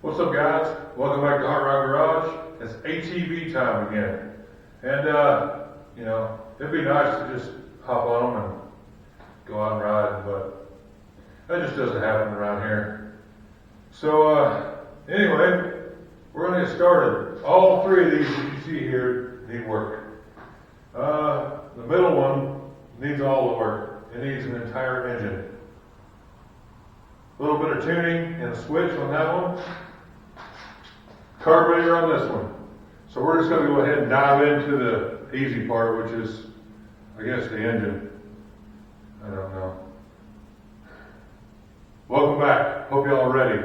What's up, guys? Welcome back to Hot Rod Garage. It's ATV time again. And, it'd be nice to just hop on them and go out and ride, but that just doesn't happen around here. So, anyway, we're going to get started. All three of these that you see here need work. The middle one needs all the work. It needs an entire engine. A little bit of tuning and a switch on that one. Carburetor on this one. So we're just going to go ahead and dive into the easy part, which is, I guess, the engine. I don't know. Welcome back. Hope y'all are ready.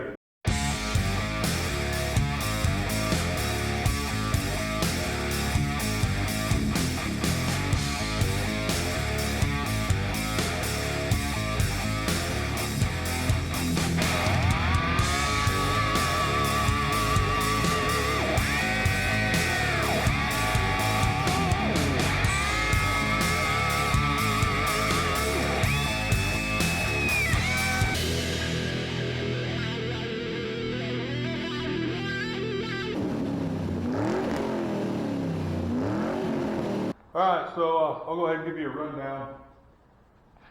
Alright, so I'll go ahead and give you a rundown.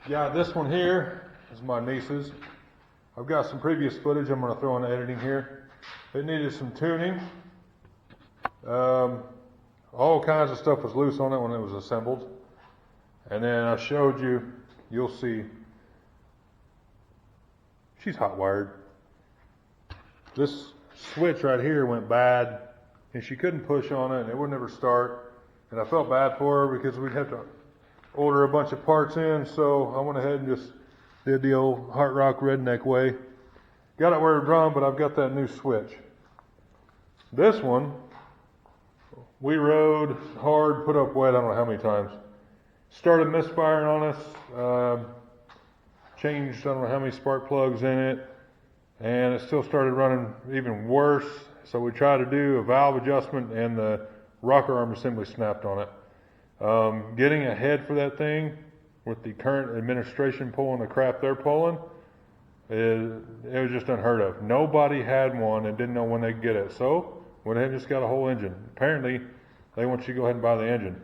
Yeah, this one here is my niece's. I've got some previous footage I'm going to throw in editing here. It needed some tuning. All kinds of stuff was loose on it when it was assembled. And then I showed you, you'll see, she's hot wired. This switch right here went bad and she couldn't push on it and it would never start. And I felt bad for her because we'd have to order a bunch of parts in, so I went ahead and just did the old Heart Rock redneck way. Got it where it run, but I've got that new switch. This one, we rode hard, put up wet, I don't know how many times. Started misfiring on us, changed I don't know how many spark plugs in it, and it still started running even worse. So we tried to do a valve adjustment and the rocker arm assembly snapped on it. Getting a head for that thing with the current administration pulling the crap they're pulling, it was just unheard of. Nobody had one and didn't know when they'd get it. So went ahead and just got a whole engine. Apparently they want you to go ahead and buy the engine.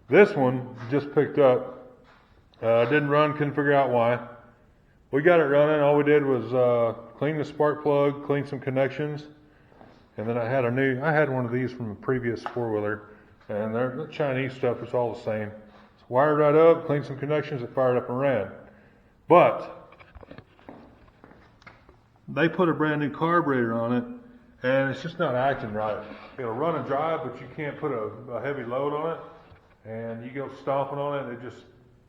This one just picked up. Didn't run, couldn't figure out why. We got it running. All we did was clean the spark plug, clean some connections. And then I had one of these from a previous four-wheeler, and they're Chinese stuff, it's all the same. So wired right up, cleaned some connections, it fired up and ran. But they put a brand new carburetor on it, and it's just not acting right. It'll run and drive, but you can't put a heavy load on it, and you go stomping on it, and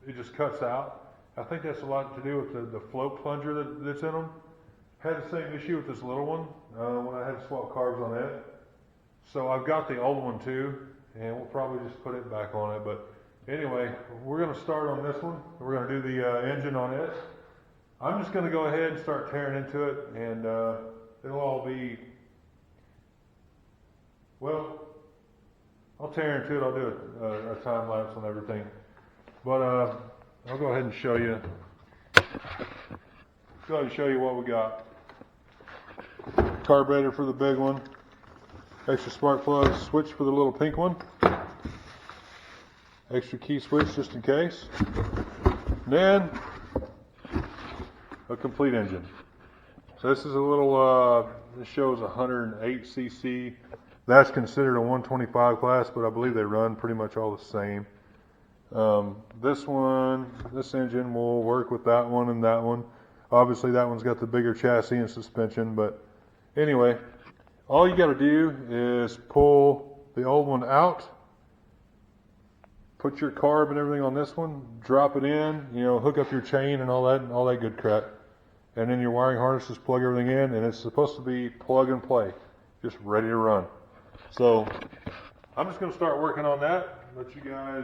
it just cuts out. I think that's a lot to do with the float plunger that's in them. Had the same issue with this little one when I had to swap carbs on it. So I've got the old one too, and we'll probably just put it back on it. But anyway, we're going to start on this one. We're going to do the engine on it. I'm just going to go ahead and start tearing into it, and it'll all be, well, I'll tear into it. I'll do a time lapse on everything. But I'll go ahead and show you. Go ahead and show you what we got. Carburetor for the big one, extra spark plug, switch for the little pink one, extra key switch just in case, and then a complete engine. So this is a little, this shows 108 cc. That's considered a 125 class, but I believe they run pretty much all the same. This engine will work with that one and that one. Obviously that one's got the bigger chassis and suspension, but anyway, all you got to do is pull the old one out, put your carb and everything on this one, drop it in, hook up your chain and all that good crap. And then your wiring harnesses, plug everything in, and it's supposed to be plug and play, just ready to run. So I'm just going to start working on that. Let you guys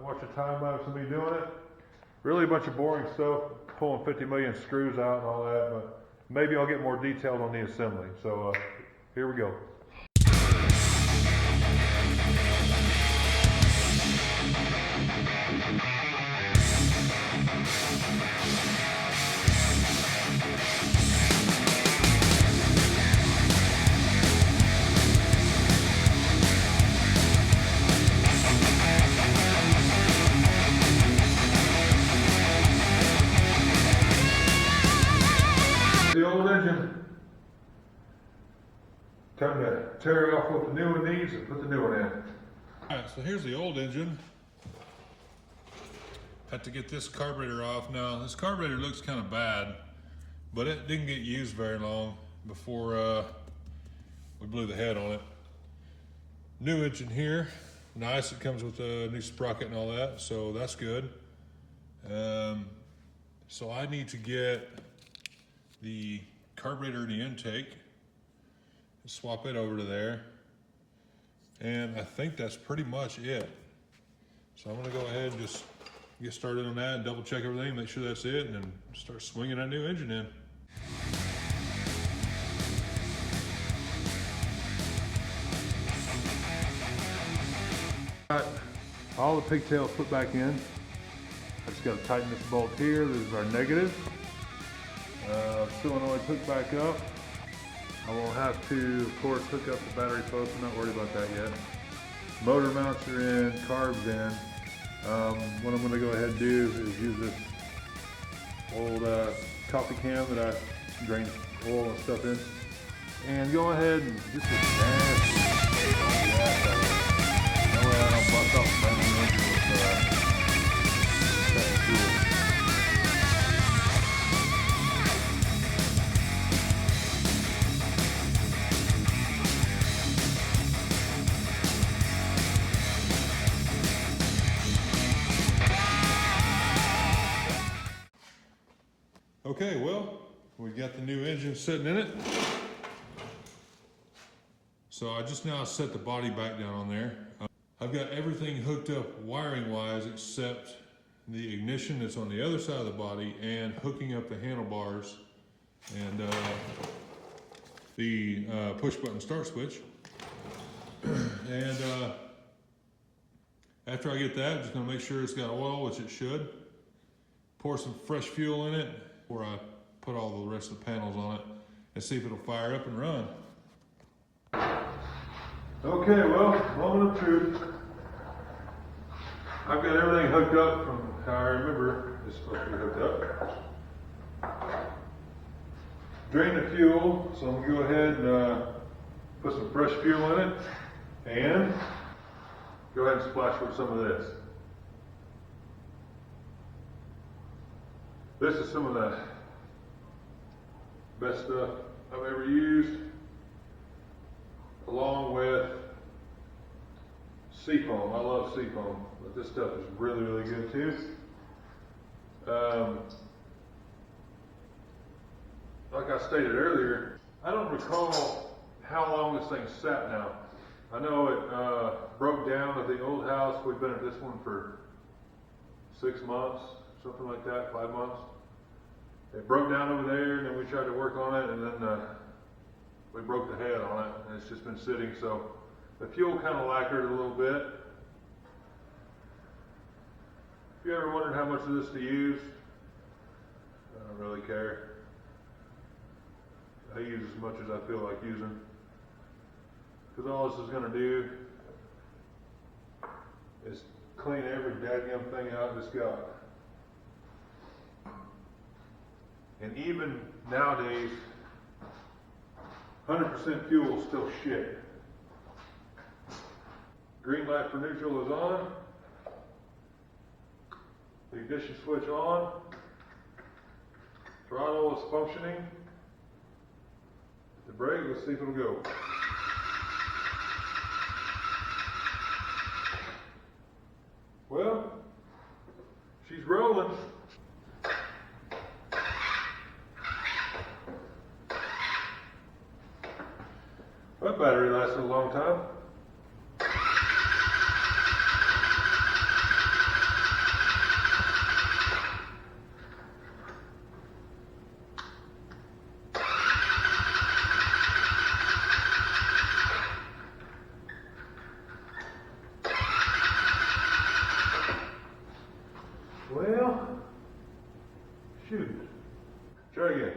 watch a time lapse of me doing it. Really a bunch of boring stuff, pulling 50 million screws out and all that, but maybe I'll get more detailed on the assembly. So here we go. Time to tear off what the new one needs and put the new one in. Alright, so here's the old engine. Had to get this carburetor off. Now, this carburetor looks kind of bad, but it didn't get used very long before we blew the head on it. New engine here, nice. It comes with a new sprocket and all that, so that's good. So I need to get the carburetor in the intake, swap it over to there, and I think that's pretty much it. So I'm gonna go ahead and just get started on that and double check everything, make sure that's it, and then start swinging that new engine in. Got all the pigtails put back in. I just got to tighten this bolt here. This is our negative. Solenoid hooked back up. I will have to, of course, hook up the battery post. I'm not worried about that yet. Motor mounts are in, carbs in. What I'm going to go ahead and do is use this old coffee can that I drained oil and stuff in, and go ahead and just nasty. That way I don't bust off the brand new engine with fuel. Okay, well, we got the new engine sitting in it. So I just now set the body back down on there. I've got everything hooked up wiring wise except the ignition that's on the other side of the body and hooking up the handlebars and the push button start switch. And after I get that, I'm just gonna make sure it's got oil, which it should. Pour some fresh fuel in it before I put all the rest of the panels on it and see if it'll fire up and run. Okay, well, moment of truth. I've got everything hooked up from how I remember it's supposed to be hooked up. Drain the fuel, so I'm gonna go ahead and put some fresh fuel in it and go ahead and splash with some of this. This is some of the best stuff I've ever used, along with seafoam. I love seafoam, but this stuff is really, really good too. Like I stated earlier, I don't recall how long this thing sat now. I know it broke down at the old house. We've been at this one for 6 months, something like that, 5 months. It broke down over there, and then we tried to work on it, and then we broke the head on it, and it's just been sitting. So the fuel kind of lacquered a little bit. If you ever wondered how much of this to use, I don't really care. I use as much as I feel like using, because all this is going to do is clean every dadgum thing out it's got. And even nowadays, 100% fuel is still shit. Green light for neutral is on. The ignition switch on. Throttle is functioning. The brake, let's see if it'll go. Well, she's rolling. That battery lasted a long time. Well, shoot. Try again.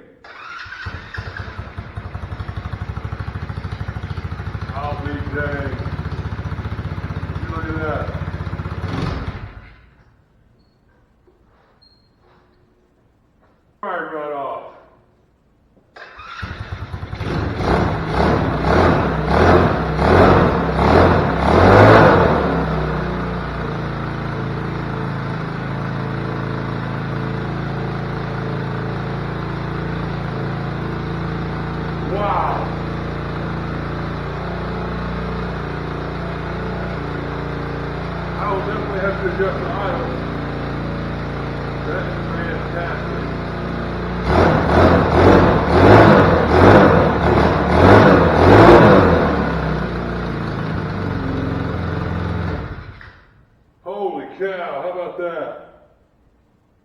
I'll be dang. Look at that. Fired right off. I will definitely have to adjust the idle. That's fantastic. Holy cow, how about that?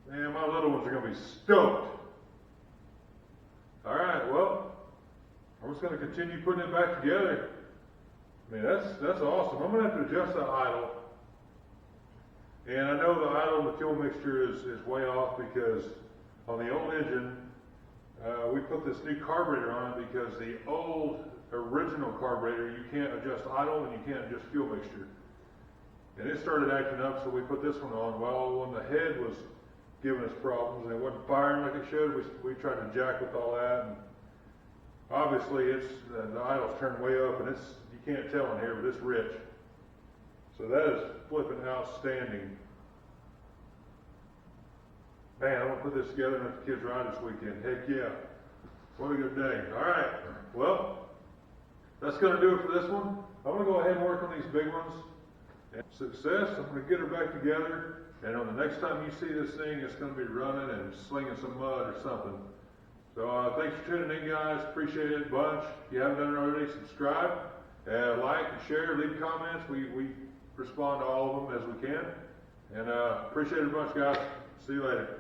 Man, my little ones are going to be stoked. Alright, well, I'm just going to continue putting it back together. I mean, that's awesome. I'm going to have to adjust the idle. And I know the idle and the fuel mixture is way off because on the old engine, we put this new carburetor on it because the old original carburetor, you can't adjust idle and you can't adjust fuel mixture. And it started acting up, so we put this one on. Well, when the head was giving us problems and it wasn't firing like it should, we tried to jack with all that. And obviously, the idle's turned way up, and you can't tell in here, but it's rich. So that is flipping outstanding. Man, I'm going to put this together and let the kids ride this weekend. Heck yeah. What a good day. All right. Well, that's going to do it for this one. I'm going to go ahead and work on these big ones. And success, I'm going to get her back together. And on the next time you see this thing, it's going to be running and slinging some mud or something. So thanks for tuning in, guys. Appreciate it a bunch. If you haven't done it already, subscribe, like, and share, leave comments. We respond to all of them as we can. And appreciate it a bunch, guys. See you later.